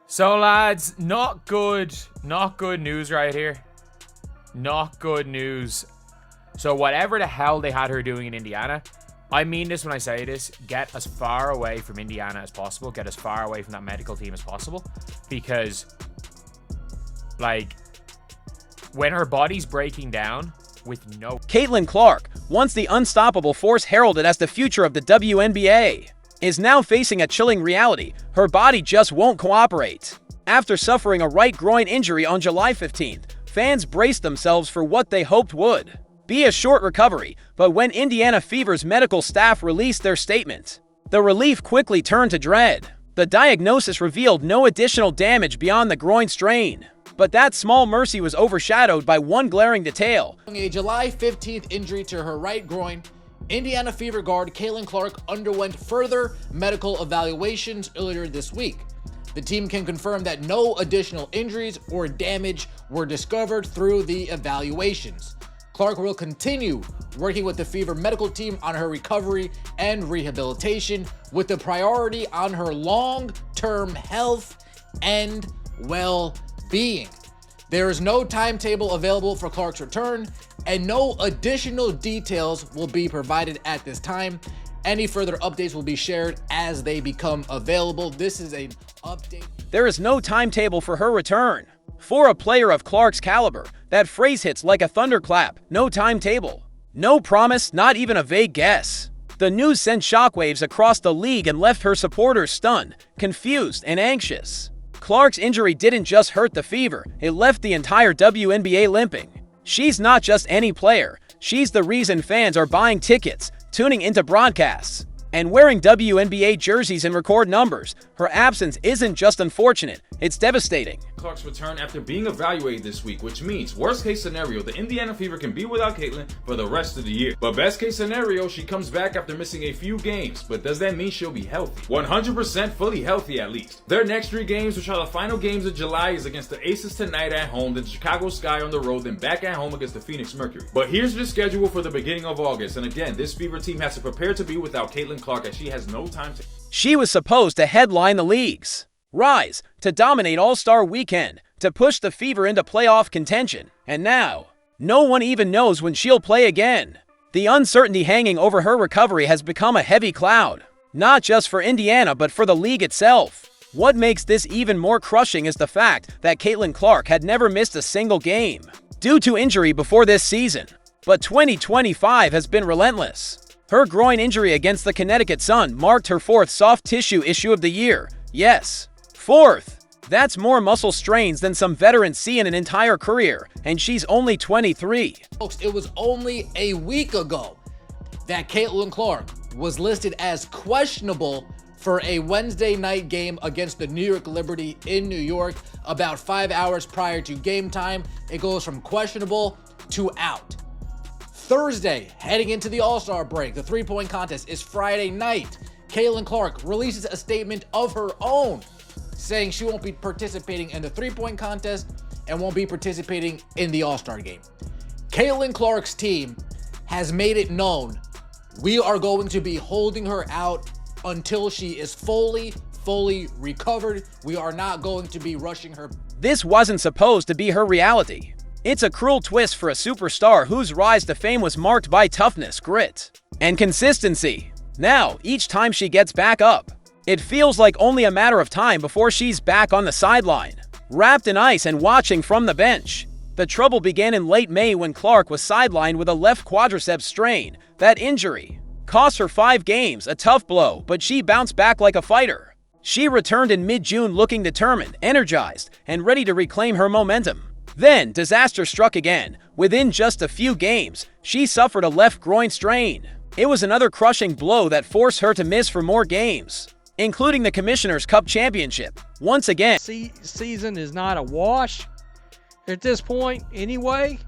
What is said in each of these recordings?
So lads, not good news right here. Not good news. So whatever the hell they had her doing in Indiana, I mean this when I say this, get as far away from Indiana as possible. Get as far away from that medical team as possible. Because, like, when her body's breaking down with no... Caitlin Clark, once the unstoppable force heralded as the future of the WNBA, is now facing a chilling reality. Her body just won't cooperate. After suffering a right groin injury on July 15th, fans braced themselves for what they hoped would be a short recovery, but when Indiana Fever's medical staff released their statement, the relief quickly turned to dread. The diagnosis revealed no additional damage beyond the groin strain, but that small mercy was overshadowed by one glaring detail. A July 15th injury to her right groin, Indiana Fever guard Caitlin Clark underwent further medical evaluations earlier this week. The team can confirm that no additional injuries or damage were discovered through the evaluations. Clark will continue working with the Fever medical team on her recovery and rehabilitation, with the priority on her long-term health and well-being. There is no timetable available for Clark's return, and no additional details will be provided at this time. Any further updates will be shared as they become available. This is an update. There is no timetable for her return. For a player of Clark's caliber, that phrase hits like a thunderclap. No timetable. No promise, not even a vague guess. The news sent shockwaves across the league and left her supporters stunned, confused, and anxious. Clark's injury didn't just hurt the Fever, it left the entire WNBA limping. She's not just any player, she's the reason fans are buying tickets, tuning into broadcasts, and wearing WNBA jerseys in record numbers. Her absence isn't just unfortunate, it's devastating. Clark's return after being evaluated this week, which means worst case scenario, the Indiana Fever can be without Caitlin for the rest of the year. But best case scenario, she comes back after missing a few games. But does that mean she'll be healthy? 100% fully healthy at least. Their next 3 games, which are the final games of July, is against the Aces tonight at home, then Chicago Sky on the road, then back at home against the Phoenix Mercury. But here's the schedule for the beginning of August, and again, this Fever team has to prepare to be without Caitlin Clark as she has no time to... She was supposed to headline the league's rise, to dominate All-Star Weekend, to push the Fever into playoff contention. And now, no one even knows when she'll play again. The uncertainty hanging over her recovery has become a heavy cloud, not just for Indiana but for the league itself. What makes this even more crushing is the fact that Caitlin Clark had never missed a single game due to injury before this season. But 2025 has been relentless. Her groin injury against the Connecticut Sun marked her 4th soft tissue issue of the year. Yes, 4th. That's more muscle strains than some veterans see in an entire career, and she's only 23. Folks, it was only a week ago that Caitlin Clark was listed as questionable for a Wednesday night game against the New York Liberty in New York. About 5 hours prior to game time, it goes from questionable to out. Thursday, heading into the All-Star break, the three-point contest is Friday night. Caitlin Clark releases a statement of her own, saying she won't be participating in the three-point contest and won't be participating in the All-Star game. Caitlin Clark's team has made it known, we are going to be holding her out until she is fully recovered. We are not going to be rushing her. This wasn't supposed to be her reality. It's a cruel twist for a superstar whose rise to fame was marked by toughness, grit, and consistency. Now, each time she gets back up, it feels like only a matter of time before she's back on the sideline, wrapped in ice and watching from the bench. The trouble began in late May when Clark was sidelined with a left quadriceps strain. That injury cost her 5 games, a tough blow, but she bounced back like a fighter. She returned in mid-June looking determined, energized, and ready to reclaim her momentum. Then, disaster struck again. Within just a few games, she suffered a left groin strain. It was another crushing blow that forced her to miss for more games, including the Commissioner's Cup Championship. Once again, season is not a wash at this point anyway.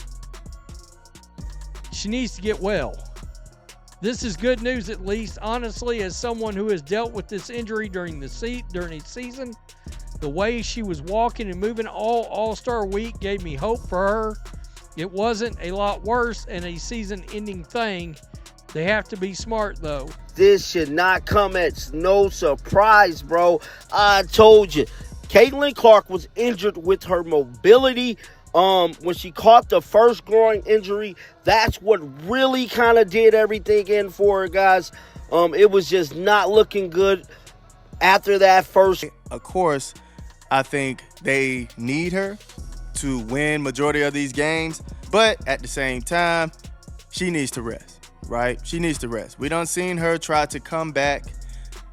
She needs to get well. This is good news, at least. Honestly, as someone who has dealt with this injury during the season, the way she was walking and moving all-Star week gave me hope for her. It wasn't a lot worse and a season-ending thing. They have to be smart, though. This should not come as no surprise, bro. I told you. Caitlin Clark was injured with her mobility. When she caught the first groin injury, that's what really kind of did everything in for her, guys. It was just not looking good after that first. Of course, I think they need her to win majority of these games, but at the same time, she needs to rest, right? She needs to rest. We done seen her try to come back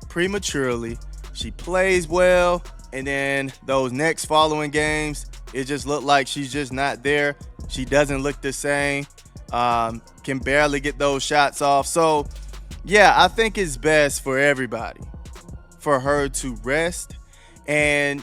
prematurely. She plays well, and then those next following games, it just looked like she's just not there. She doesn't look the same, can barely get those shots off. So, yeah, I think it's best for everybody for her to rest and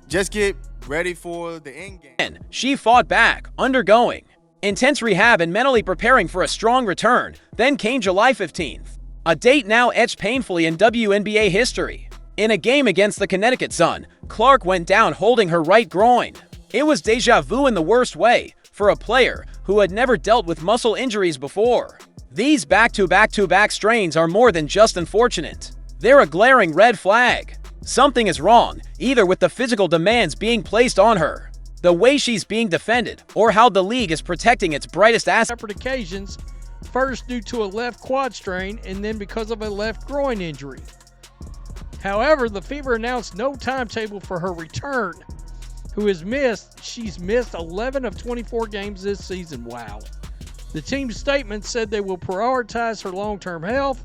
just get ready for the end game. She fought back, undergoing intense rehab and mentally preparing for a strong return. Then came July 15th, a date now etched painfully in WNBA history. In a game against the Connecticut Sun, Clark went down holding her right groin. It was deja vu in the worst way for a player who had never dealt with muscle injuries before. These back-to-back-to-back strains are more than just unfortunate. They're a glaring red flag. Something is wrong, either with the physical demands being placed on her, the way she's being defended, or how the league is protecting its brightest assets. Separate occasions, first due to a left quad strain and then because of a left groin injury. However, the Fever announced no timetable for her return. She's missed 11 of 24 games this season. Wow. The team's statement said they will prioritize her long-term health.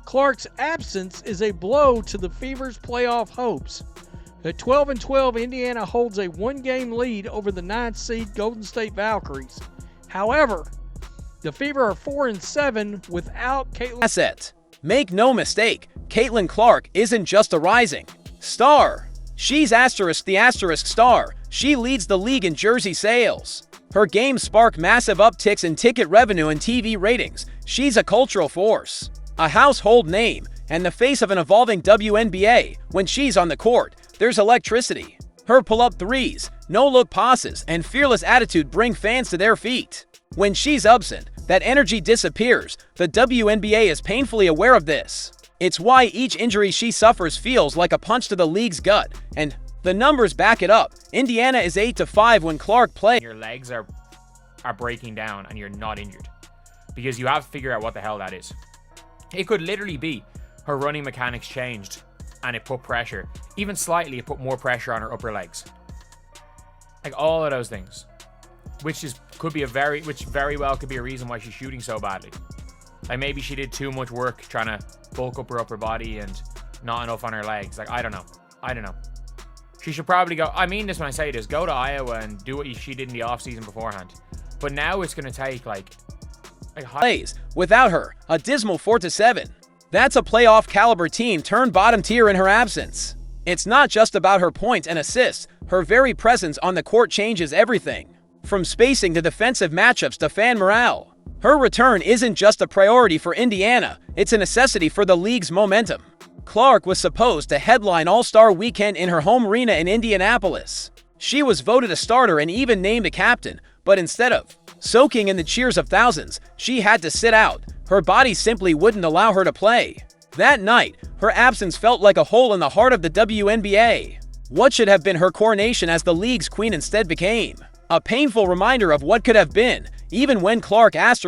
Clark's absence is a blow to the Fever's playoff hopes. At 12-12, Indiana holds a one-game lead over the 9th seed Golden State Valkyries. However, the Fever are 4-7 without Caitlin. Make no mistake, Caitlin Clark isn't just a rising star. She's the star. She leads the league in jersey sales. Her games spark massive upticks in ticket revenue and TV ratings. She's a cultural force, a household name, and the face of an evolving WNBA. When she's on the court, there's electricity. Her pull-up threes, no-look passes, and fearless attitude bring fans to their feet. When she's absent, that energy disappears. The WNBA is painfully aware of this. It's why each injury she suffers feels like a punch to the league's gut, and the numbers back it up. Indiana is 8-5 when Clark plays. Your legs are breaking down and you're not injured, because you have to figure out what the hell that is. It could literally be her running mechanics changed and it put pressure, even slightly, it put more pressure on her upper legs. Like all of those things, which very well could be a reason why she's shooting so badly. Like maybe she did too much work trying to bulk up her upper body and not enough on her legs. Like, I don't know. She should probably go, I mean this when I say this, go to Iowa and do what she did in the offseason beforehand. But now it's going to take like plays. Without her, a dismal 4-7. That's a playoff caliber team turned bottom tier in her absence. It's not just about her points and assists. Her very presence on the court changes everything, from spacing to defensive matchups to fan morale. Her return isn't just a priority for Indiana, it's a necessity for the league's momentum. Clark was supposed to headline All-Star Weekend in her home arena in Indianapolis. She was voted a starter and even named a captain, but instead of soaking in the cheers of thousands, she had to sit out. Her body simply wouldn't allow her to play. That night, her absence felt like a hole in the heart of the WNBA. What should have been her coronation as the league's queen instead became a painful reminder of what could have been, even when Clark has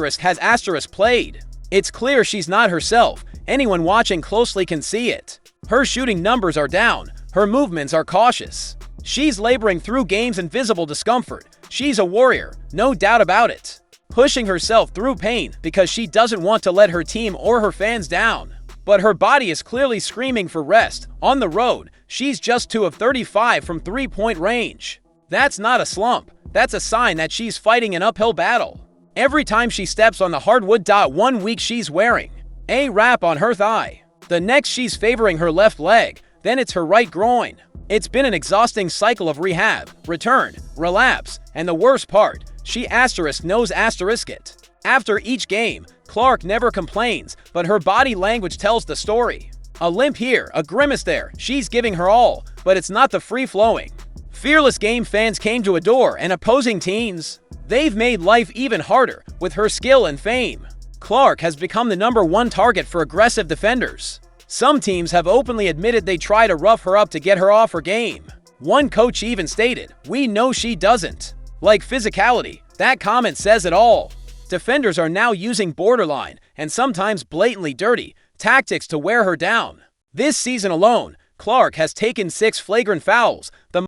played. It's clear she's not herself. Anyone watching closely can see it. Her shooting numbers are down. Her movements are cautious. She's laboring through games in visible discomfort. She's a warrior, no doubt about it, pushing herself through pain because she doesn't want to let her team or her fans down. But her body is clearly screaming for rest. On the road, she's just 2 of 35 from three-point range. That's not a slump. That's a sign that she's fighting an uphill battle. Every time she steps on the hardwood, 1 week she's wearing a wrap on her thigh. The next she's favoring her left leg. Then it's her right groin. It's been an exhausting cycle of rehab, return, relapse, and the worst part, she knows it. After each game, Clark never complains, but her body language tells the story. A limp here, a grimace there, she's giving her all, but it's not the free-flowing, fearless game fans came to adore, and opposing teams. They've made life even harder with her skill and fame. Clark has become the #1 target for aggressive defenders. Some teams have openly admitted they try to rough her up to get her off her game. One coach even stated, "We know she doesn't." Like physicality, that comment says it all. Defenders are now using borderline, and sometimes blatantly dirty, tactics to wear her down. This season alone, Clark has taken 6 flagrant fouls, the